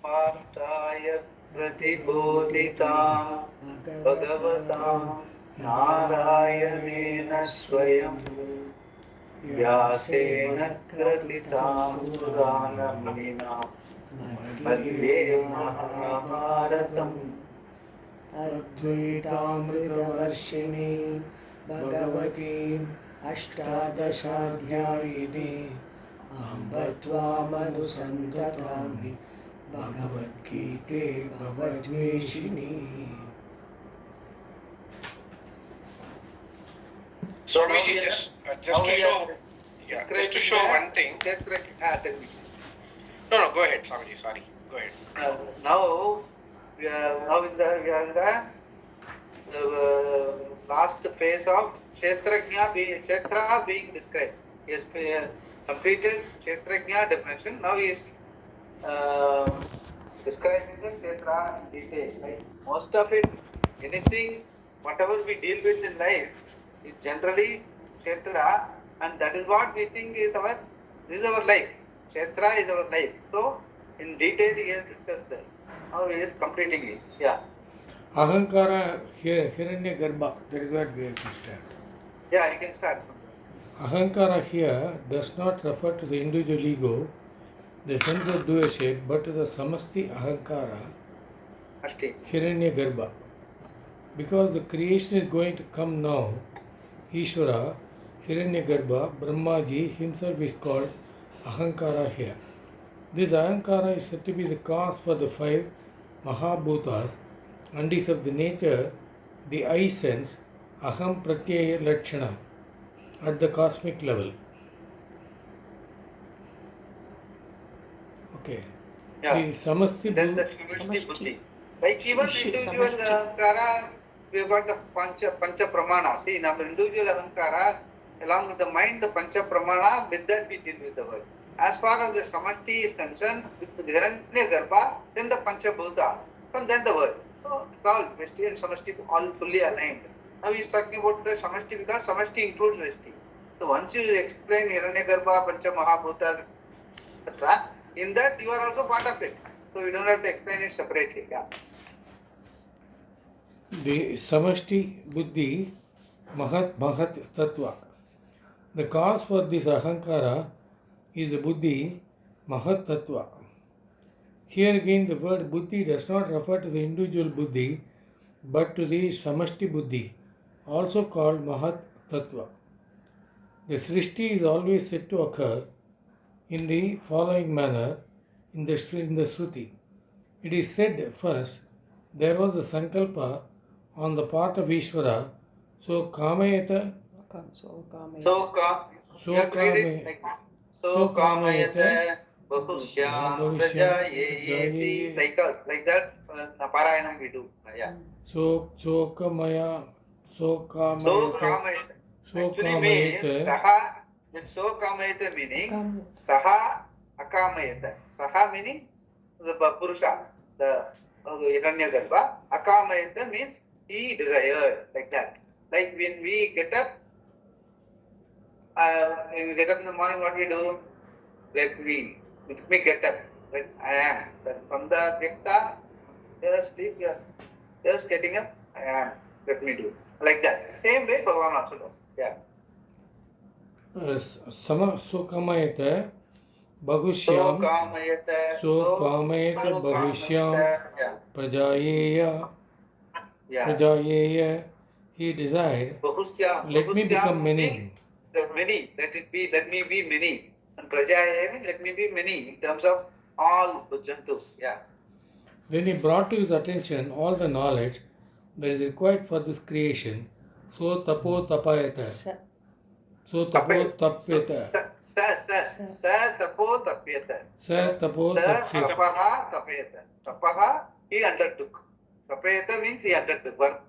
पार्थाय प्रतिबोधितां भगवतां नारायणेन स्वयं व्यासेन कृतितां पुराणमुनिना मध्ये महाभारतम् अद्वैतामृतवर्षिणी भगवतीम् अष्टादशाध्यायिनी अम्ब त्वामनुसन्ततामि भगवद्गीते भवद्वेषिणी. Swamiji, just to show one thing. No, go ahead, Swamiji. Sorry, go ahead. Now we are in the last phase of Kshetrajna being described. He has completed Kshetrajna definition. Now he is describing the Kshetra in detail. Right? Most of it, anything, whatever we deal with in life, is generally Kshetra, and that is what we think is our life. Kshetra is our life. So, in detail, he has discussed this. Now he is completing it. Yeah. Ahankara Hiranya Garbha, that is what we have to start. Yeah, you can start. Ahankara here does not refer to the individual ego, the sense of doership, but to the Samasti Ahankara, Hiranya Garbha. Because the creation is going to come now, Ishvara, Hiranyagarbha, Brahmaji himself is called Ahankara here. This Ahankara is said to be the cause for the 5 Mahabhutas and is of the nature, the I sense, Aham Pratyaya Lakshana, at the cosmic level. Okay. Yeah. The Samasti Buddhi. Like even individual Ahankara, we have got the Pancha Pramana. See, in our individual Ahankara, along with the mind, the Pancha Pramana, with that we deal with the world. As far as the Samashti is concerned, with the Hiranya Garbha, then the Pancha Bhuta, and then the world. So it's all Veshti and Samashti all fully aligned. Now he is talking about the Samashti because Samashti includes Veshti. So once you explain Hiranya Garbha, Pancha Mahabhutas, etc., in that you are also part of it. So you don't have to explain it separately. Yeah. The Samashti Buddhi Mahat Tattva. The cause for this Ahankara is the Buddhi Mahat Tattva. Here again the word Buddhi does not refer to the individual Buddhi but to the Samashti Buddhi, also called Mahat Tattva. The Srishti is always said to occur in the following manner in the Shruti. It is said first, there was a Sankalpa on the part of Ishvara, so Kamayata Bahushyam Prajayeti, like that Parayanam we do. Yeah. So Kamayata actually means Saha. This so Kamayata meaning Saha Akamayata. Saha meaning the Purusha, the Hiranyagarbha. Akamayata means he desired, like that. Like when we get up in the morning, what we do? Let me get up. Right? I am. From the Vyakta, just sleep, just getting up, I am. Let me do. Like that. Same way Bhagavan also does. Yeah. Kamayata Bahushyam Bahushyam Prajayeya, he desired, let me become many. Many, let me be many. And Prajayeya means let me be many in terms of all Jantus. Yeah. Then he brought to his attention all the knowledge that is required for this creation. So tapo tapayata. So tapo tapyata. Sa tapo tapyata. Tapaha, he undertook. Tapayata means he undertook work.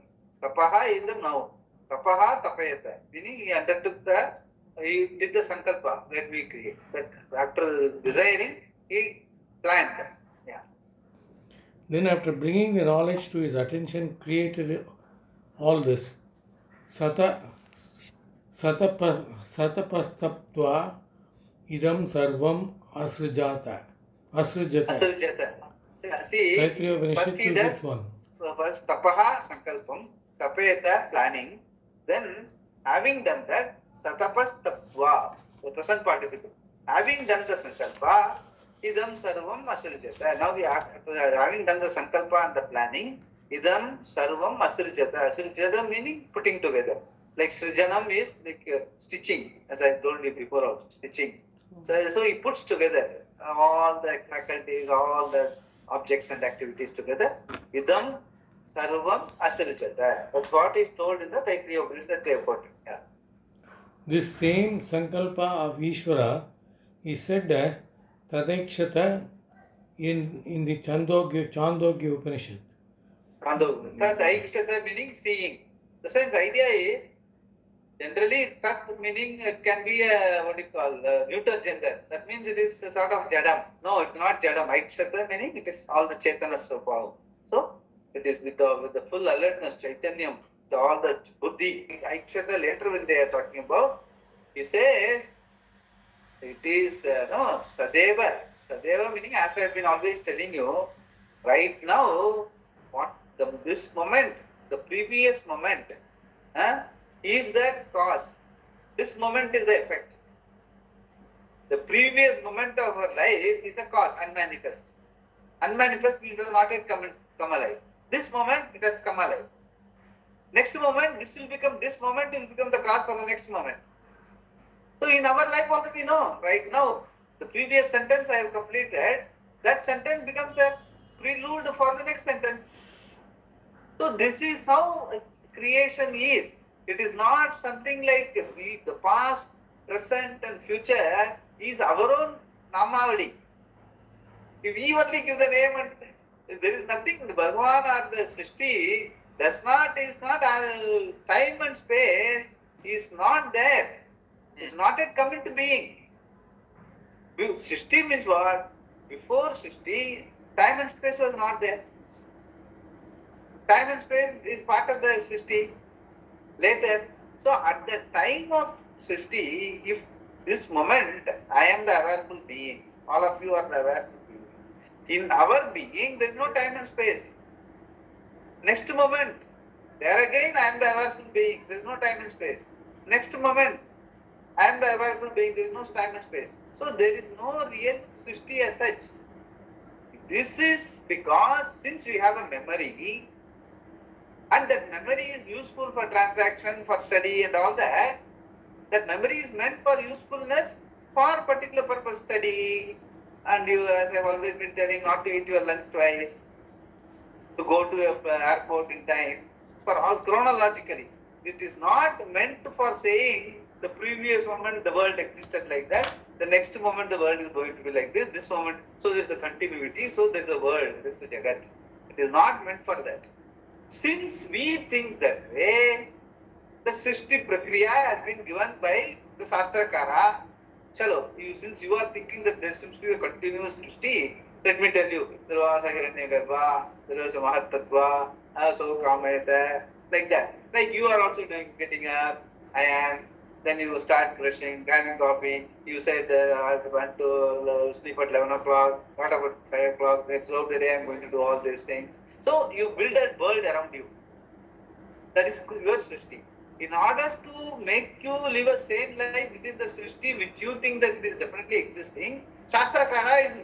Tapaha is the noun. Tapaha tapayata, meaning he undertook he did the sankalpa, let me create. But after desiring, he planned. Yeah. Then after bringing the knowledge to his attention, created all this. Satapastaptva idam sarvam asrajata. Asrujata. Asrujata. See, Taittiriya first Upanishad he does 261. first tapaha sankalpam, tapeta planning, then having done that, satapas tapva, the present participle. Having done the sankalpa, idam sarvam asrujata. Now having done the sankalpa and the planning, idam sarvam asrujata. Asrujata meaning putting together. Like srijanam is like stitching, as I told you before also, stitching. So he puts together all the faculties, all the objects and activities together. Idam sarvam asrujata. That's what is told in the Taittiriya Upanishad. They have quoted. Yeah. This same Sankalpa of Ishvara is said as Tadaikshata in the Chandogya Upanishad. Tat aikshata meaning seeing. The sense idea is generally tat meaning it can be a what you call neuter gender. That means it is a sort of jadam. No, it's not jadam. Aikshata meaning it is all the chaitana swabhava. So it is with the full alertness, chaitanyam, all the buddhi. Aikshata later when they are talking about, he says it is no sadeva. Sadeva meaning as I have been always telling you, right now, this moment, the previous moment, is the cause. This moment is the effect. The previous moment of our life is the cause, unmanifest. Unmanifest means it has not yet come alive. This moment it has come alive. Next moment, this moment will become the cause for the next moment. So in our life also we know, right now, the previous sentence I have completed, that sentence becomes the prelude for the next sentence. So this is how creation is. It is not something like the past, present and future is our own namavali. If we only give the name and there is nothing, the Bhagavan or the Srishti is not time and space is not there. It's not yet come into being. Srishti means what? Before Srishti, time and space was not there. Time and space is part of the Srishti later. So at the time of Srishti, if this moment I am the awareful being, all of you are the awareful being. In our being, there is no time and space. Next moment, there again I am the awareful being, there is no time and space. Next moment, I am the awareful being, there is no time and space. So there is no real Srishti as such. This is because since we have a memory, and that memory is useful for transaction, for study and all that, that memory is meant for usefulness for particular purpose, study, and you, as I have always been telling, not to eat your lunch twice, to go to your airport in time, for all chronologically. It is not meant for saying the previous moment the world existed like that, the next moment the world is going to be like this moment, so there is a continuity, so there is a world, there is a Jagat. It is not meant for that. Since we think that way, the Srishti Prakriya has been given by the Shastrakara. Chalo, since you are thinking that there seems to be a continuous Srishti, let me tell you, there was a Hiranyagarbha, there was a Mahatattva, so Kamayata, like that. Like you are also getting up, I am, then you start brushing, having coffee, you said I want to sleep at 11 o'clock, what about 5 o'clock, then throughout the day I am going to do all these things. So you build a world around you. That is your Srishti. In order to make you live a sane life within the Srishti, which you think that it is definitely existing, Shastrakara is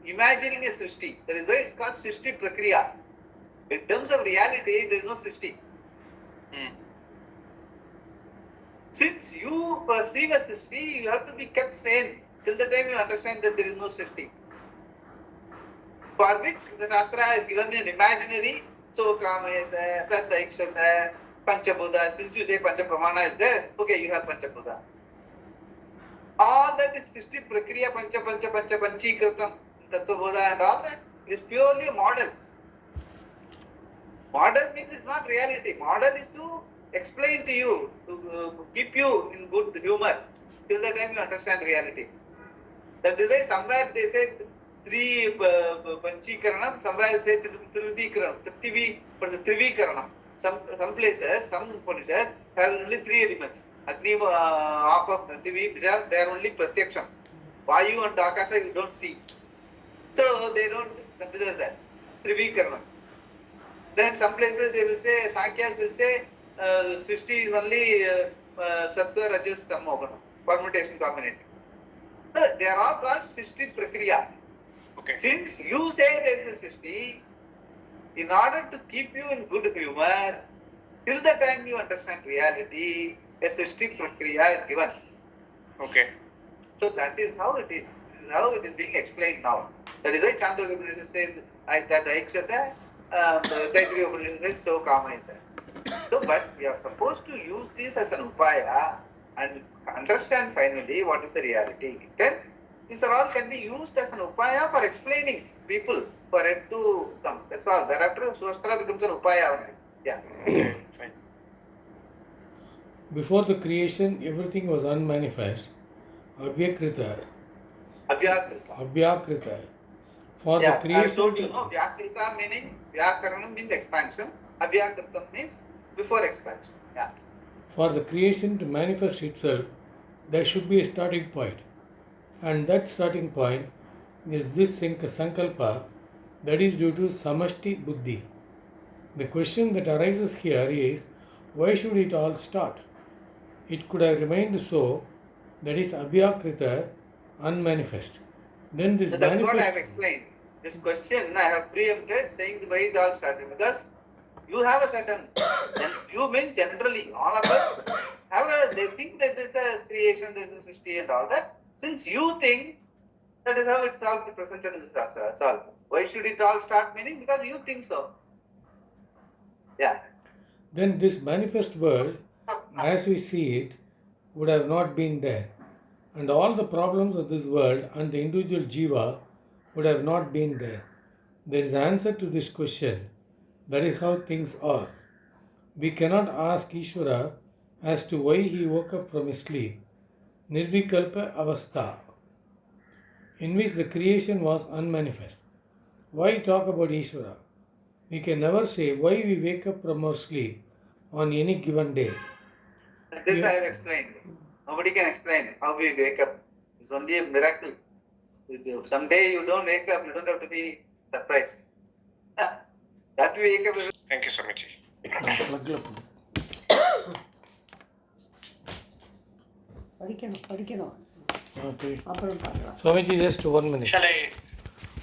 imagining a Srishti. That is why it's called Srishti Prakriya. In terms of reality, there is no Srishti. Since you perceive a Srishti, you have to be kept sane till the time you understand that there is no Srishti. For which the Shastra has given an imaginary, so Kamayata, Tattaikshata, Panchabhuta. Since you say Panchapramana is there, okay, you have Panchabhuta. All that is Srishti Prakriya, Panchikritam, Tattvabodha and all that is purely a model. Model means it's not reality. Model is to explain to you, to keep you in good humor till the time you understand reality. That is why somewhere they say three Panchikaranam, somewhere they say Trivikaranam, Trivikaranam. Some places, some Upanishads have only three elements. Agni, Apa, Prithvi, they are only Pratyaksham. Vayu and Akasha you don't see. So they don't consider that. Trivikarma. Then some places they will say, Sankhya's will say, Srishti is only Sattva, Rajas, Tamo, permutation combination. So they are all called Srishti Prakriya. Okay. Since you say there is a Srishti, in order to keep you in good humor, till the time you understand reality, a Srishti Prakriya is given. Okay. So that is how it is. This is how it is being explained now. That is why Chandogya Upanishad says that Aikshata, Taittiriya Upanishad says so Kamayata. So, but we are supposed to use this as an upaya and understand finally what is the reality. Then these are all can be used as an upaya for explaining people for it to come. That's all. Thereafter, Swastra becomes an upaya only. Yeah. Okay. Fine. Before the creation, everything was unmanifest. Avyakrita. Avyakrita. For the I creation. told you, no, Vyakrita meaning, Vyakaranam means expansion, Avyakritam means before expansion. Yeah. For the creation to manifest itself, there should be a starting point. And that starting point is this sankalpa that is due to samashti buddhi. The question that arises here is, why should it all start? It could have remained so, that is abhyakrita, unmanifest. Then this So that's manifest. what I have explained. This question I have preempted saying why it all started. Because you have a certain, and you mean generally, all of us have they think that there's a creation, there's a Srishti and all that. Since you think, that is how it's all presented in the Shastra. That's all. Why should it all start meaning? Because you think so. Yeah. Then this manifest world, as we see it, would have not been there. And all the problems of this world and the individual jiva would have not been there. There is an answer to this question. That is how things are. We cannot ask Ishvara as to why he woke up from his sleep, nirvikalpa avastha, in which the creation was unmanifest. Why talk about Ishvara? We can never say why we wake up from our sleep on any given day. This I have explained. Nobody can explain how we wake up. It's only a miracle. Someday you don't wake up, you don't have to be surprised. That we wake up. Thank you, Swamiji. படிக்கணும் Okay. அப்புறம் பார்க்கலாம். Swamiji, just 1 minute. Shall I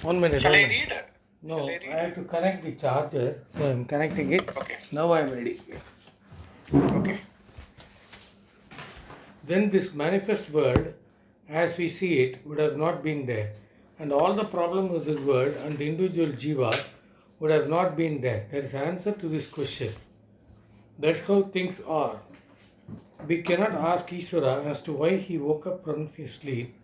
1 minute. shall 1 I minute. read? No, Shall I read? I have to connect the charger, so I'm connecting it. Okay. Now I am ready. Okay. Then this manifest world, as we see it, would have not been there. And all the problems of this world and the individual jiva would have not been there. There is an answer to this question. That's how things are. We cannot ask Ishvara as to why he woke up from his sleep,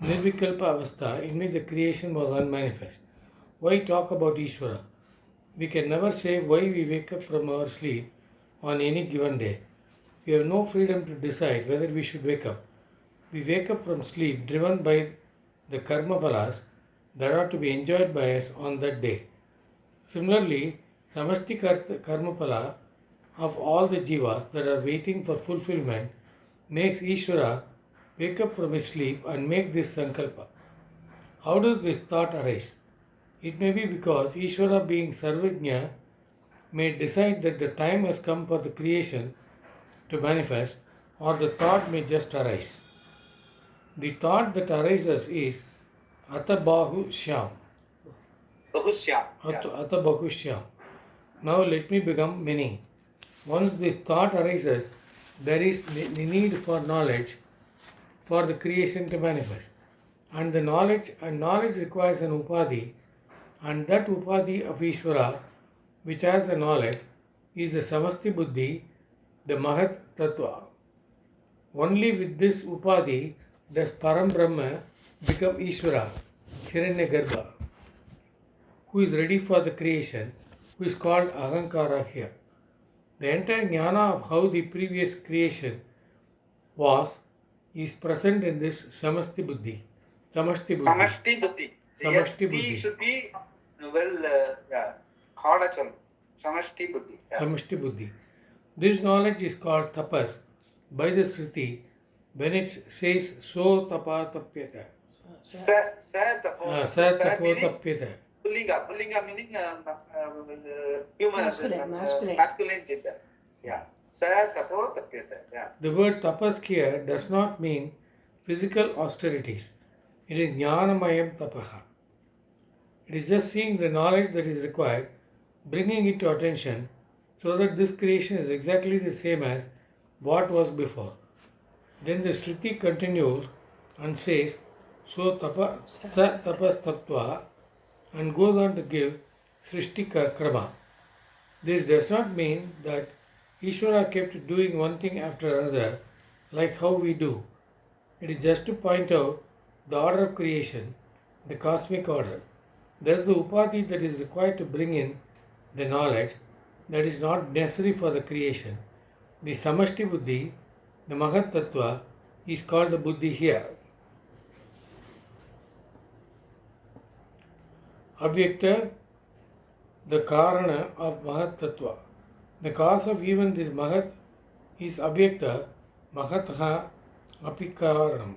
nirvikalpa avastha, in which the creation was unmanifest. Why talk about Ishvara? We can never say why we wake up from our sleep on any given day. We have no freedom to decide whether we should wake up. We wake up from sleep driven by the karma balas that are to be enjoyed by us on that day. Similarly, samasti karma pala of all the jivas that are waiting for fulfillment makes Ishvara wake up from his sleep and make this sankalpa. How does this thought arise? It may be because Ishvara, being Sarvajna, may decide that the time has come for the creation to manifest, or the thought may just arise. The thought that arises is Ata Bahu Shyam. Bahushyam. Ata Bahu Shyam. Now let me become many. Once this thought arises, there is the need for knowledge for the creation to manifest. And the knowledge requires an upadhi, and that upadhi of Ishvara, which has the knowledge, is the samasti buddhi, the mahat tattva. Only with this upadhi does Param Brahma become Ishvara, Hiranyagarbha, who is ready for the creation, who is called Ahankara here. The entire jnana of how the previous creation was is present in this samasti buddhi. Samasti buddhi. Samashti buddhi. Samashti ST buddhi. should be harder chal. Samashti buddhi. Yeah. Samashti buddhi. This knowledge is called tapas by the Sruti when it says so tapa tapyata. Sa tapo. Sa Sa tapo meaning tapyata. Pullinga. Pullinga meaning human, masculine gender. Yeah. Sa tapo tapyata. Yeah. The word tapaskya does not mean physical austerities. It is jnanamayam tapaha. It is just seeing the knowledge that is required, bringing it to attention, so that this creation is exactly the same as what was before. Then the Shruti continues and says, So tapa, sa tapas tattva, and goes on to give Srishti Krama. This does not mean that Ishvara kept doing one thing after another like how we do. It is just to point out the order of creation, the cosmic order. Thus, the upadhi that is required to bring in the knowledge that is not necessary for the creation, the samashti buddhi, the mahat tattva, is called the buddhi here. Avyakta, the karana of mahat tattva. The cause of even this mahat is avyakta, mahataha api karanam.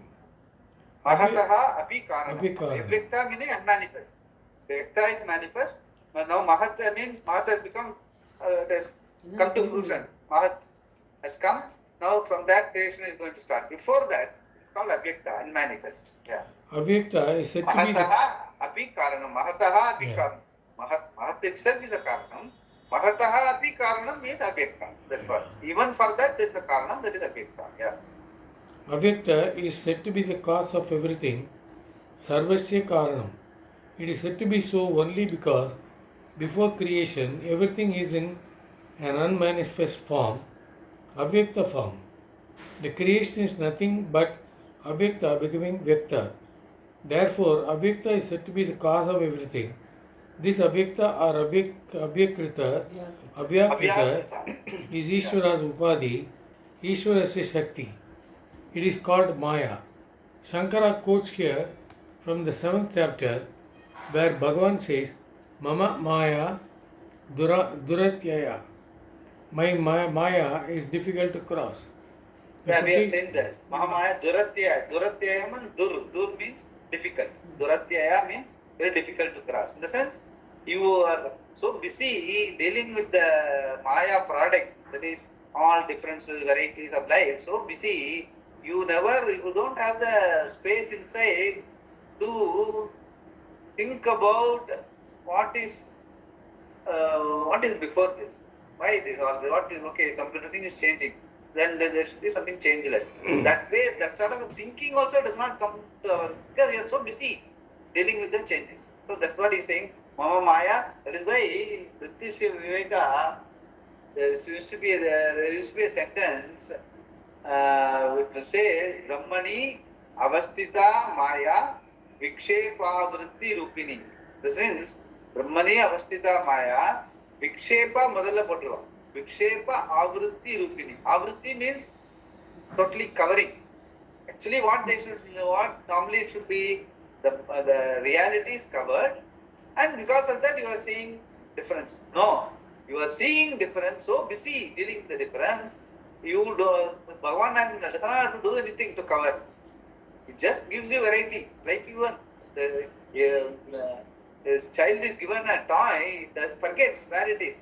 Mahataha api karanam. Api karanam. Avyakta meaning unmanifest. Vyakta is manifest. But now Mahat means Mahat has become, it has come to fruition. Mahat has come. Now from that creation is going to start. Before that, it's called Avyakta, unmanifest. Yeah. Avyakta is said to be the Mahataha api karanam. Mahataha api karanam. Mahat itself is a karanam. Mahataha api karanam means Avyakta. That's what. Even for that, there is a karanam, that is Avyakta. Yeah. Avyakta is said to be the cause of everything, sarvasya karanam. It is said to be so only because before creation everything is in an unmanifest form, avyakta form. The creation is nothing but avyakta becoming vyakta. Therefore, avyakta is said to be the cause of everything. This avyakta or avyakrita is Ishvara's upadhi, Ishvara's Shakti. It is called Maya. Shankara quotes here from the 7th chapter where Bhagavan says, Mama Maya Duratyaya. My Maya is difficult to cross. Yeah, we have seen this. Mahamaya Duratyaya. Duratyaya means Dur means difficult. Duratyaya means very difficult to cross. In the sense, you are so busy dealing with the Maya product, that is all differences, varieties of life, so busy, you don't have the space inside to think about what is before this. Why this or what is okay, computer thing is changing. Then there should be something changeless. That way, that sort of thinking also does not come to our, because we are so busy dealing with the changes. So that's what he's saying. Mama Maya. That is why Vritisya Viveka. There used to be a sentence which will say Brahmani Avastita Maya Vikshepa Vritti Rupini. The sense Brahmani Avastita Maya Vikshepa Madala Potruva. Vikshepa Avritti Rupini. Avritti means totally covering. Actually, what normally should be the reality is covered, and because of that you are seeing difference. No, you are seeing difference, so busy dealing with the difference. Bhagavan does not have to do anything to cover. It just gives you variety. Like even the child is given a toy, it forgets where it is.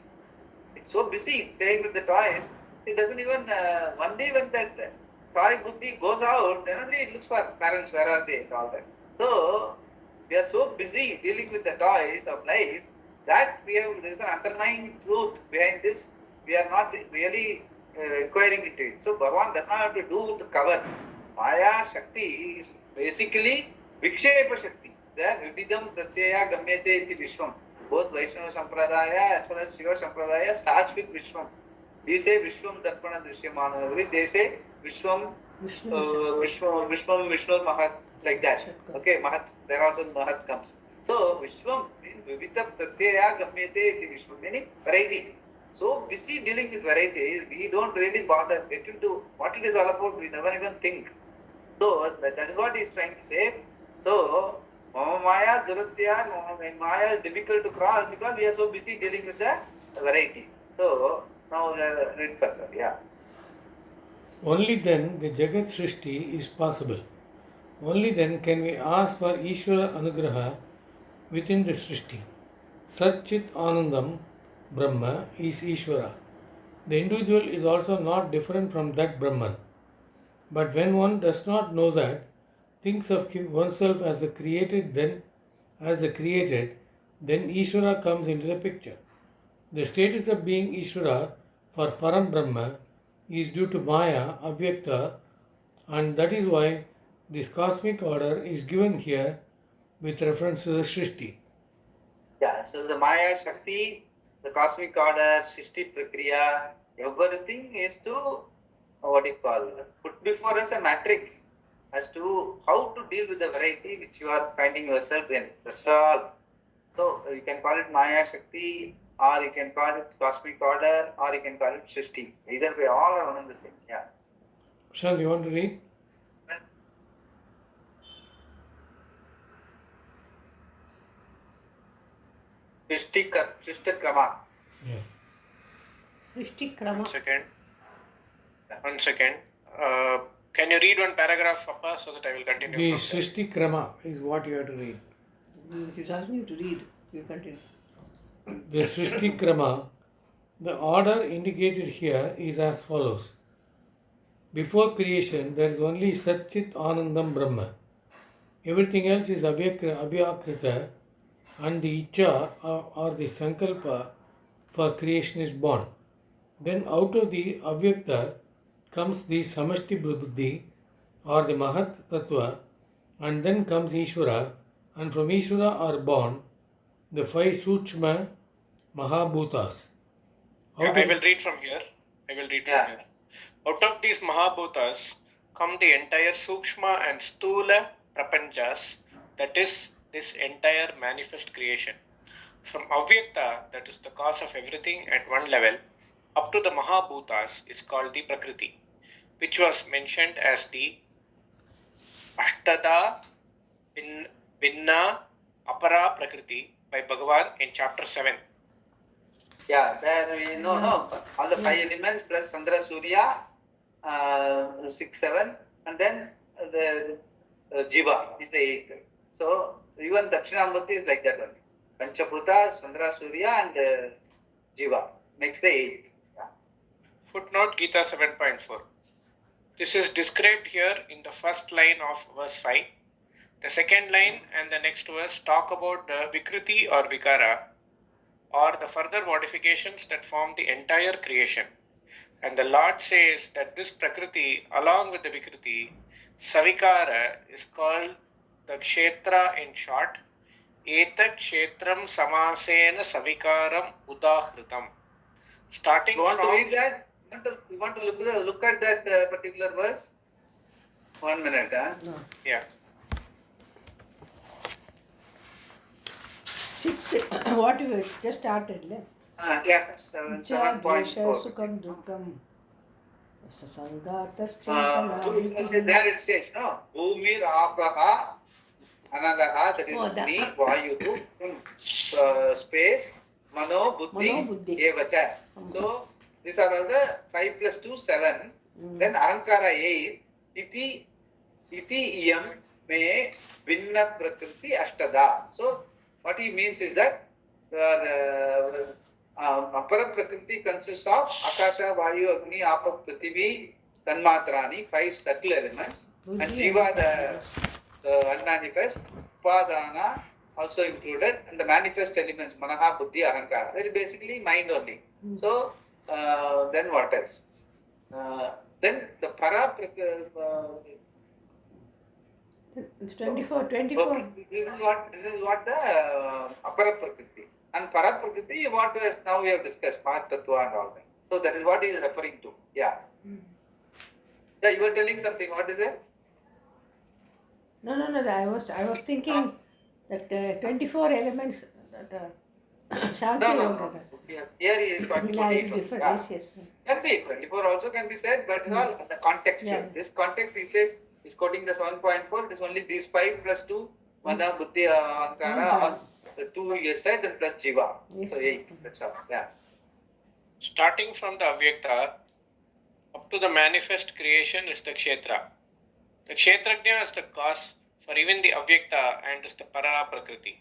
It's so busy playing with the toys, it doesn't even, one day when that toy buddhi goes out, then only it looks for parents, where are they and all that. So, we are so busy dealing with the toys of life that there is an underlying truth behind this. We are not really inquiring into it. So, Bhagavan does not have to do to cover. Maya Shakti is basically Vikshepa Shakti. The Vividam Pratyaya Gamyate iti Vishwam. Both Vaishnava Sampradaya as well as Shiva Sampradaya starts with Vishwam. We say Vishwam Darpana Drishyamana. They say Vishwam Vishnu Mahat, like that. Okay, Mahat, there also Mahat comes. So Vishwam means Vividam Pratyaya Gamyate iti Vishwam, meaning variety. So busy dealing with varieties, we don't really bother get into what it is all about, we never even think. So that is what he is trying to say. So Maya Duratya, Maya is difficult to cross because we are so busy dealing with the variety. So now read further, yeah. Only then the Jagat Srishti is possible. Only then can we ask for Ishvara Anugraha within the Srishti. Satchit Anandam Brahma is Ishvara. The individual is also not different from that Brahman. But when one does not know that, thinks of oneself as the created, then then Ishvara comes into the picture. The status of being Ishvara for Param Brahma is due to Maya, Avyakta, and that is why this cosmic order is given here with reference to the Srishti. Yeah, so the Maya Shakti, the cosmic order, Srishti Prakriya, everything is to, put before us a matrix as to how to deal with the variety which you are finding yourself in. That's all. So you can call it Maya Shakti, or you can call it cosmic order, or you can call it Srishti. Either way, all are one and the same. Yeah. Prashant, you want to read? Srishti Krama. Yeah. Srishti Krama. One second. Can you read one paragraph, Papa, so that I will continue The from there? Srishti Krama is what you have to read. He's asking you to read. You continue. The Srishti Krama, the order indicated here is as follows. Before creation, there is only Satchit Anandam Brahma. Everything else is Abhyakrita, and the Icha or the Sankalpa for creation is born. Then out of the Avyakta comes the Samashti Buddhi or the Mahat Tattva, and then comes Ishvara, and from Ishvara are born the five Suchma Mahabhutas. Yeah, I will read from here. Out of these Mahabhutas come the entire Sukshma and Stula Prapanchas, that is, this entire manifest creation. From Avyakta, that is the cause of everything at one level, up to the Mahabhutas is called the Prakriti, which was mentioned as the Ashtada Vinna Apara Prakriti by Bhagavan in chapter 7. Yeah, there we know all the five elements plus Chandra Surya, 6, 7, and then the Jiva is the eighth. So even Dakshinamurti is like that only. Panchabhuta, Chandra Surya, and Jiva makes the eighth. Yeah. Footnote Gita 7.4. This is described here in the first line of verse 5. The second line and the next verse talk about the Vikriti or Vikara, or the further modifications that form the entire creation. And the Lord says that this Prakriti, along with the Vikriti, Savikara, is called the Kshetra in short. Etat Kshetram Samasena Savikaram Udahritam. Starting You want from... to read that? You want to look at that particular verse? 1 minute, huh? No. Yeah. 6. What you just started, le? Yeah, 7.4. Sukham Dukam. Sangatas There it says, no? Bhumir Apaha Analaha, that is Agni, Vayu, space, Mano, Buddhi, Evacha. So, these are all the 5 plus 2, 7. Then Ahankara 8. Iti Iyam Me Vinna Prakriti Ashtada. So, what he means is that Apara Prakriti consists of Akasha, Vayu, Agni, Apa, Prithivi, Tanmatrani, 5 subtle elements, and Jiva, the unmanifest, Upadana also included, and the manifest elements, Manaha, Buddhi, Ahankara. That is basically mind only. So, then what else? Then the Para It's 24. This is what the Apara Prakriti. And Para Prakriti, what was now we have discussed, Mahat Tattva and all that. So that is what he is referring to. Yeah. Yeah, you were telling something. What is it? No. I was thinking that 24 elements that Shanti No. Here he is talking about it's 8. different. Yeah. Yes. Can be 24 also can be said, but it's all the context. Yeah. This context, he says, is quoting the 7.4. It is only these 5 plus 2, Mana, Buddhi, Ahankara, the 2 you said, and plus Jiva. Yes. So 8. That's all. Yeah. Starting from the Avyakta up to the manifest creation is the Kshetra. The Kshetrajna is the cause for even the Avyakta and is the Para Prakriti.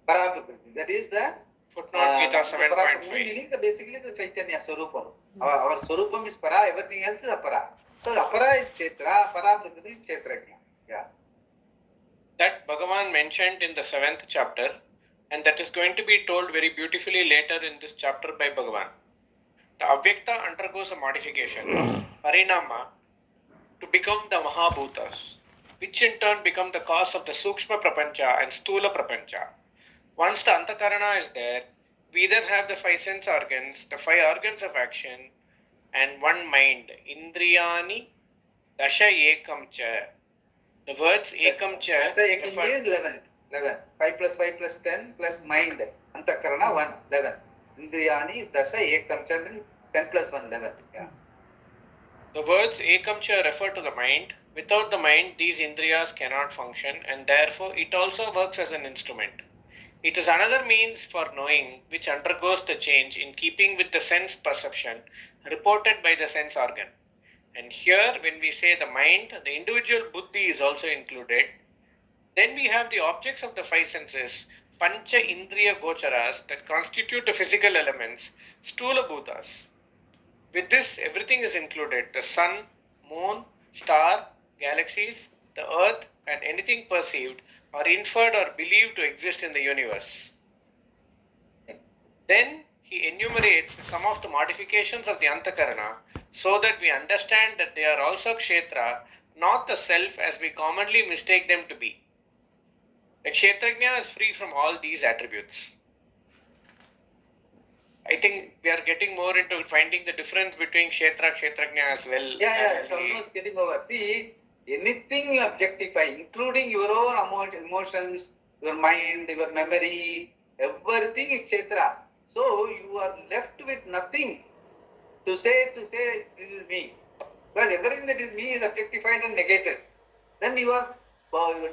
Para Prakriti. That is the Footnote Gita Para Prakriti 7.5. meaning basically the Chaitanya Swarupam. Our Swarupam is Para, everything else is Apara. So Apara is Kshetra, Para Prakriti is Kshetrajna. Yeah. That Bhagavan mentioned in the 7th chapter, and that is going to be told very beautifully later in this chapter by Bhagavan. The Avyakta undergoes a modification, Parinama, to become the Mahabhutas, which in turn become the cause of the Sukshma Prapancha and Stula Prapancha. Once the Antakarana is there, we either have the 5 sense organs, the 5 organs of action, and 1 mind, Indriyani Dasha Ekam Cha. The words Ekam Cha Dasha Ekam Cha is 11. 11. 5 plus 5 plus 10 plus mind. Antakarana 1. 11. Indriyani Dasha Ekam Cha means 10 plus 1, 11. Yeah. The words Ekam Cha refer to the mind. Without the mind, these Indriyas cannot function, and therefore it also works as an instrument. It is another means for knowing which undergoes the change in keeping with the sense perception reported by the sense organ. And here, when we say the mind, the individual buddhi is also included. Then we have the objects of the 5 senses, Pancha Indriya Gocharas, that constitute the physical elements, Stula Bhutas. With this, everything is included: the sun, moon, star, galaxies, the earth, and anything perceived or inferred or believed to exist in the universe. Then he enumerates some of the modifications of the Antakarana so that we understand that they are also Kshetra, not the self as we commonly mistake them to be. The Kshetrajna is free from all these attributes. I think we are getting more into finding the difference between Kshetra, Kshetrajna as well. Yeah, it's almost getting over. See, anything you objectify, including your own emotions, your mind, your memory, everything is Kshetra. So you are left with nothing to say this is me. Because everything that is me is objectified and negated. Then you are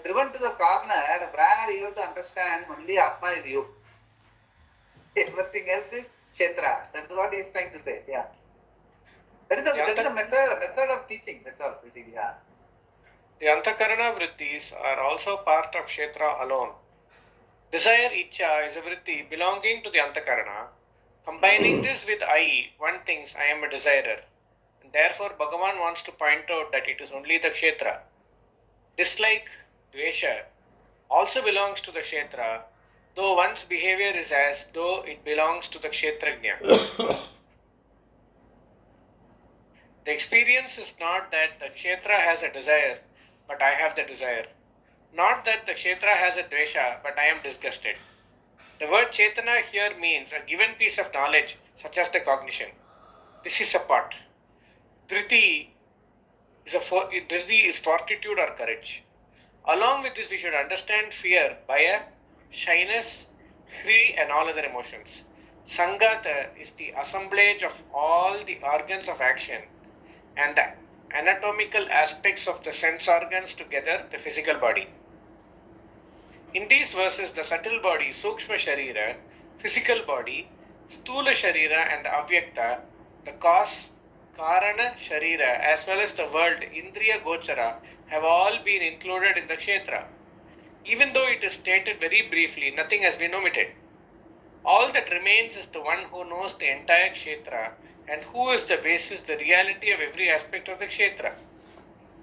driven to the corner where you have to understand only Atma is you. Everything else is Kshetra. That's what he is trying to say. Yeah. That is a method of teaching. That's all, basically. Yeah. The Antakarana vrittis are also part of Kshetra alone. Desire Icha is a vritti belonging to the Antakarana. Combining this with I, one thinks I am a desirer. And therefore, Bhagavan wants to point out that it is only the Kshetra. Dislike, Dvesha, also belongs to the Kshetra, though one's behavior is as though it belongs to the Kshetrajna. The experience is not that the Kshetra has a desire, but I have the desire. Not that the Kshetra has a Dvesha, but I am disgusted. The word Chetana here means a given piece of knowledge, such as the cognition. This is a part. Dhriti is fortitude or courage. Along with this, we should understand fear, Bhaya, shyness, Hri, and all other emotions. Sangata is the assemblage of all the organs of action and the anatomical aspects of the sense organs together, the physical body. In these verses, the subtle body, Sukshma Sharira, physical body, Stula Sharira, and the Avyakta, the cause, Karana Sharira, as well as the world, Indriya Gochara, have all been included in the Kshetra. Even though it is stated very briefly, nothing has been omitted. All that remains is the one who knows the entire Kshetra and who is the basis, the reality of every aspect of the Kshetra.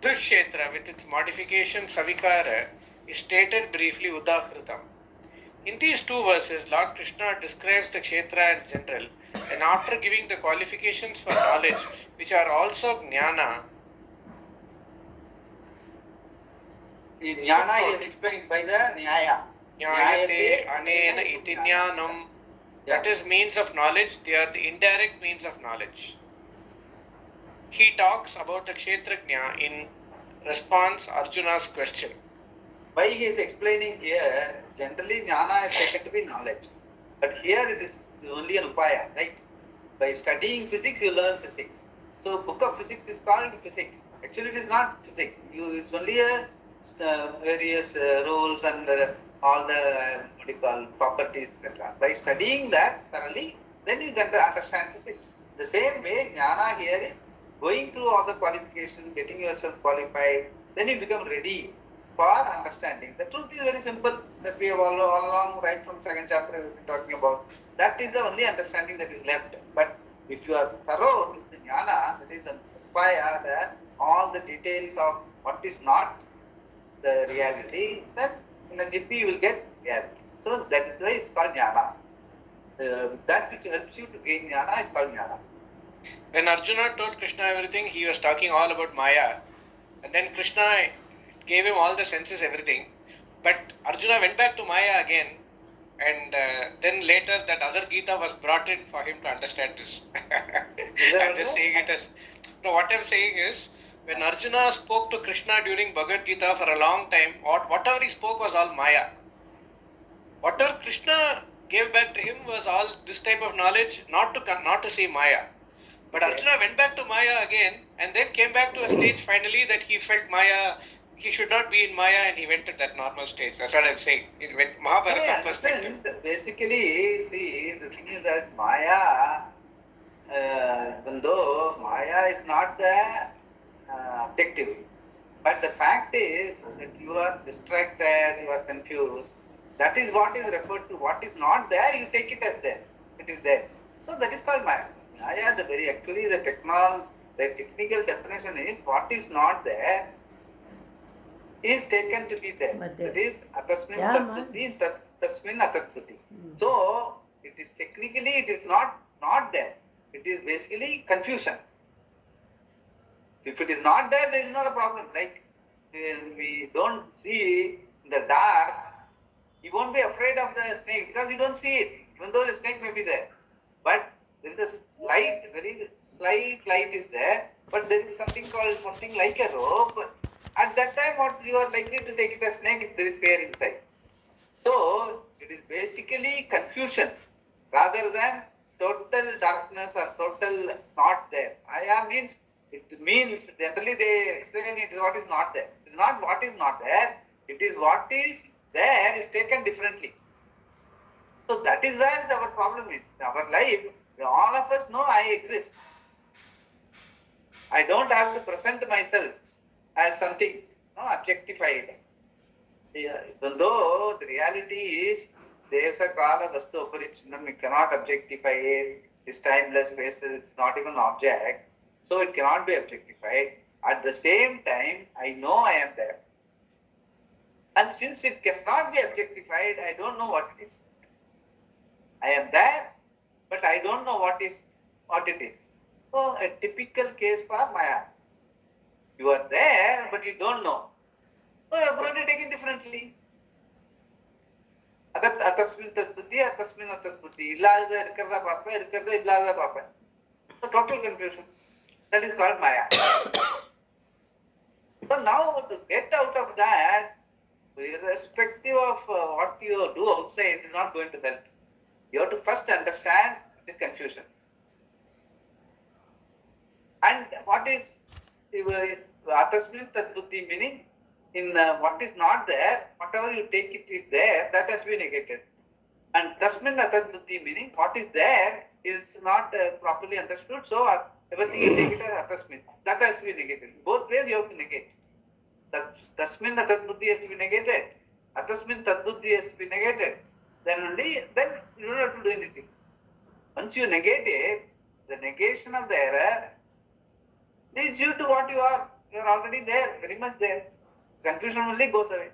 This Kshetra, with its modification Savikara, is stated briefly Udahritam. In these 2 verses, Lord Krishna describes the Kshetra in general, and after giving the qualifications for knowledge, which are also Jnana. Jnana is explained by the Nyaya. Jnayate anena iti jnanam. That is means of knowledge. They are the indirect means of knowledge. He talks about the Kshetrajna in response Arjuna's question. Why he is explaining here, generally Jnana is taken to be knowledge. But here it is only an upaya. Like by studying physics, you learn physics. So book of physics is called physics. Actually it is not physics. It's only a various rules and all the properties, etc. By studying that thoroughly, then you can understand physics. The same way, Jnana here is going through all the qualifications, getting yourself qualified, then you become ready for understanding. The truth is very simple, that we have all along, right from second chapter we have been talking about. That is the only understanding that is left. But if you are thorough with the jnana, that is the upaya, all the details of what is not the reality, then in the jippy you will get reality. So that is why it's called jnana. That which helps you to gain jnana is called jnana. When Arjuna told Krishna everything, he was talking all about Maya. And then Krishna gave him all the senses, everything. But Arjuna went back to Maya again. And then later that other Gita was brought in for him to understand this. I'm just saying it as... No, what I'm saying is, when Arjuna spoke to Krishna during Bhagavad Gita for a long time, whatever he spoke was all Maya. Whatever Krishna gave back to him was all this type of knowledge, not to say Maya. But Arjuna went back to Maya again and then came back to a stage finally that he felt Maya, he should not be in Maya, and he went to that normal stage. That's what I'm saying. It went Mahabharata perspective. Basically, see, the thing is that Maya, even though Maya is not the objective, but the fact is that you are distracted, you are confused. That is what is referred to. What is not there, you take it as there. It is there. So that is called Maya. Maya, the technical definition is what is not there is taken to be there. That is atasmin tatbuddhi, tasmin atatbuddhi. So it is technically it is not there. It is basically confusion. If it is not there, there is not a problem. Like when we don't see in the dark, you won't be afraid of the snake because you don't see it, even though the snake may be there. But there is a light, very slight light is there, but there is something like a rope. At that time, what you are likely to take it as snake if there is fear inside. So it is basically confusion rather than total darkness or total not there. Aya means, it means generally they explain it is what is not there. It is not what is not there, it is what is there is taken differently. So that is where our problem is. Our life, all of us know I exist. I don't have to present myself as something objectified. Even though the reality is, Desa Kala Vastu Aparichinam, we cannot objectify it, this timeless space is not even an object, so it cannot be objectified. At the same time, I know I am there. And since it cannot be objectified, I don't know what it is. I am there, but I don't know what it is. So a typical case for Maya. You are there, but you don't know. So you are going to take it differently. Atasmin tatbuddhi, atasmin atatbuddhi. Illada irkarda papa, irkarda illada papa. So total confusion. That is called Maya. So now to get out of that, irrespective of what you do outside, it is not going to help. You have to first understand this confusion. And what is atasmin tatbuddhi meaning? In what is not there, whatever you take it is there, that has been negated. And tasmin atatbuddhi meaning what is there is not properly understood, so everything you take it as atasmin. That has to be negated. Both ways you have to negate. Tasmin atatbuddhi has to be negated. Atasmin tatbuddhi has to be negated. Then you don't have to do anything. Once you negate it, the negation of the error leads you to what you are. You are already there, very much there. Confusion only goes away.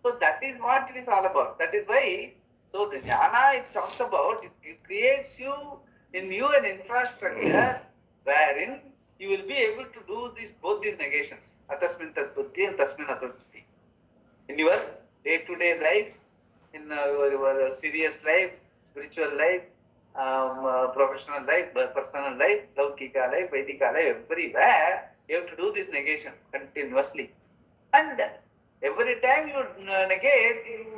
So that is what it is all about. That is why, so the jnana it talks about, it creates in you an infrastructure wherein you will be able to do both these negations, atasmin tatbuddhi and tasmin atatbuddhi. In your day-to-day life, in your serious life, spiritual life, professional life, personal life, laukika life, vedika life, everywhere, you have to do this negation continuously. And every time you negate,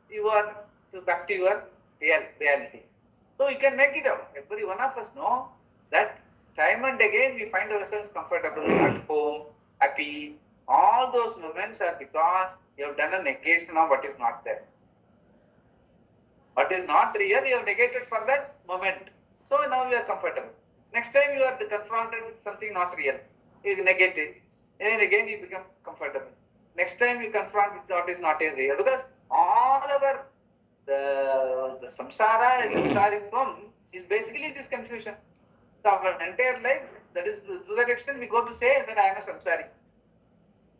you are back to your reality. So you can make it out. Every one of us know that time and again we find ourselves comfortable at home, happy. All those moments are because you have done a negation of what is not there. What is not real, you have negated for that moment. So now you are comfortable. Next time you are confronted with something not real, you negate it. And again you become comfortable. Next time you confront with what is not in real, because all our the samsarikam is basically this confusion. So our entire life, that is to that extent we go to say that I am a samsari.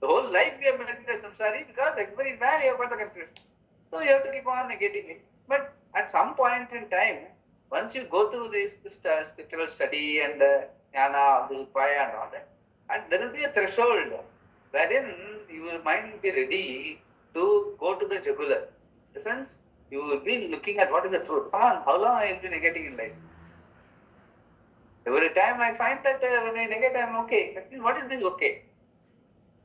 The whole life we have been a samsari because every man you have got the confusion. So you have to keep on negating it. But at some point in time, once you go through this scriptural study and jnana, upaya and all that, and there will be a threshold wherein your mind will be ready to go to the jugular. In the sense, you will be looking at what is the truth. Come on, how long I have been negating in life? Every time I find that when I negate, I am okay. That means, what is this okay?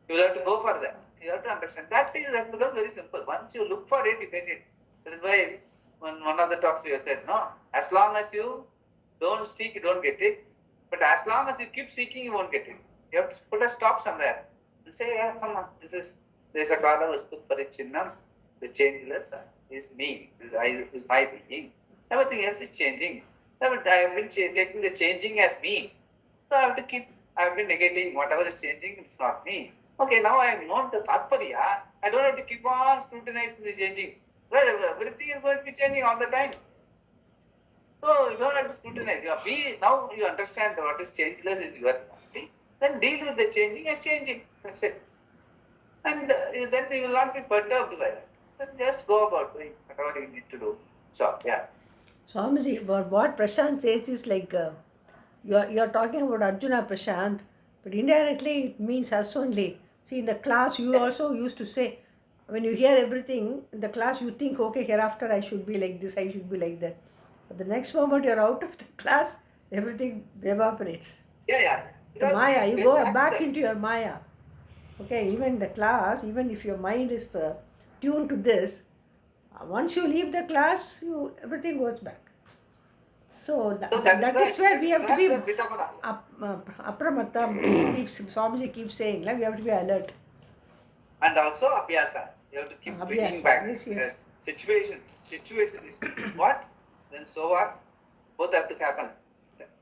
You will have to go for that. You have to understand. That becomes very simple. Once you look for it, you get it. That is why one of the talks we have said, no, as long as you don't seek, you don't get it. But as long as you keep seeking, you won't get it. You have to put a stop somewhere and say, yeah, come on, there is a kala vastu parichinnam, the changeless is me, is my being. Everything else is changing. I have been taking the changing as me. So I have been negating whatever is changing, it's not me. Okay, now I have known the tatparya. I don't have to keep on scrutinizing the changing. Well, everything is going to be changing all the time. So you don't have to scrutinize. Now you understand what is changeless is your reality. Then deal with the changing as changing. That's it. And then you will not be perturbed by that. So just go about doing whatever you need to do. So, yeah. Swamiji, but what Prashant says is like you're talking about Arjuna Prashant, but indirectly it means us only. See, in the class you also used to say, when you hear everything in the class, you think, okay, hereafter I should be like this, I should be like that. But the next moment you're out of the class, everything evaporates. Yeah. The Maya, you go back into your Maya. Okay, even the class, even if your mind is tuned to this, once you leave the class, everything goes back. So that is where we have to be apramatta. Swamiji keeps saying, like, we have to be alert. And also abhyasa. You have to keep bringing back. Yes. Situation is what? Then so what? Both have to happen.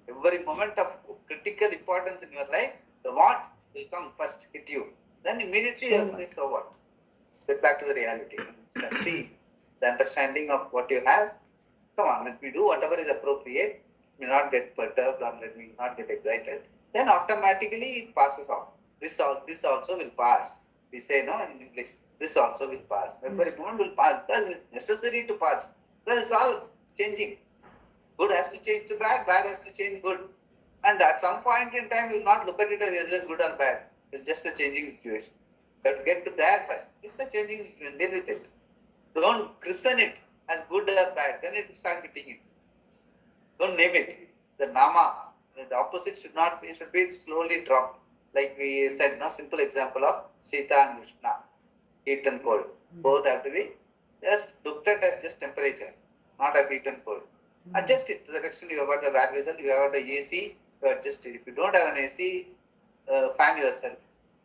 Every moment of critical importance in your life, the what will come first, hit you. Then immediately you have to say, so what? Get back to the reality. See the understanding of what you have. Come on, let me do whatever is appropriate. Let me not get perturbed or let me not get excited. Then automatically it passes off. This also will pass. We say no in English. This also will pass. Every moment will pass because it's necessary to pass. Because it's all changing. Good has to change to bad has to change good. And at some point in time, you will not look at it as either good or bad. It's just a changing situation. You have to get to that first. It's a changing situation. Deal with it. Don't christen it as good or bad. Then it will start getting it. Don't name it. The nama, the opposite should not be. It should be slowly dropped. Like we said, no simple example of Sita and Krishna, heat and cold. Both have to be just looked at as just temperature, not as heat and cold. Adjust it to the extent you have got the bad weather, you have got the AC, you adjust it. If you don't have an AC, fan yourself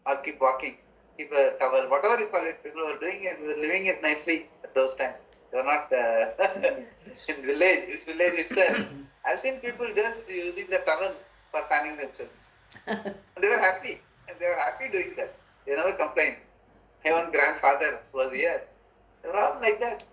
or keep walking, keep a towel, whatever you call it. People were doing it, we were living it nicely at those times. They were not in this village itself. I've seen people just using the towel for fanning themselves. And they were happy. And they were happy doing that. They never complained. My own grandfather was here. They were all like that.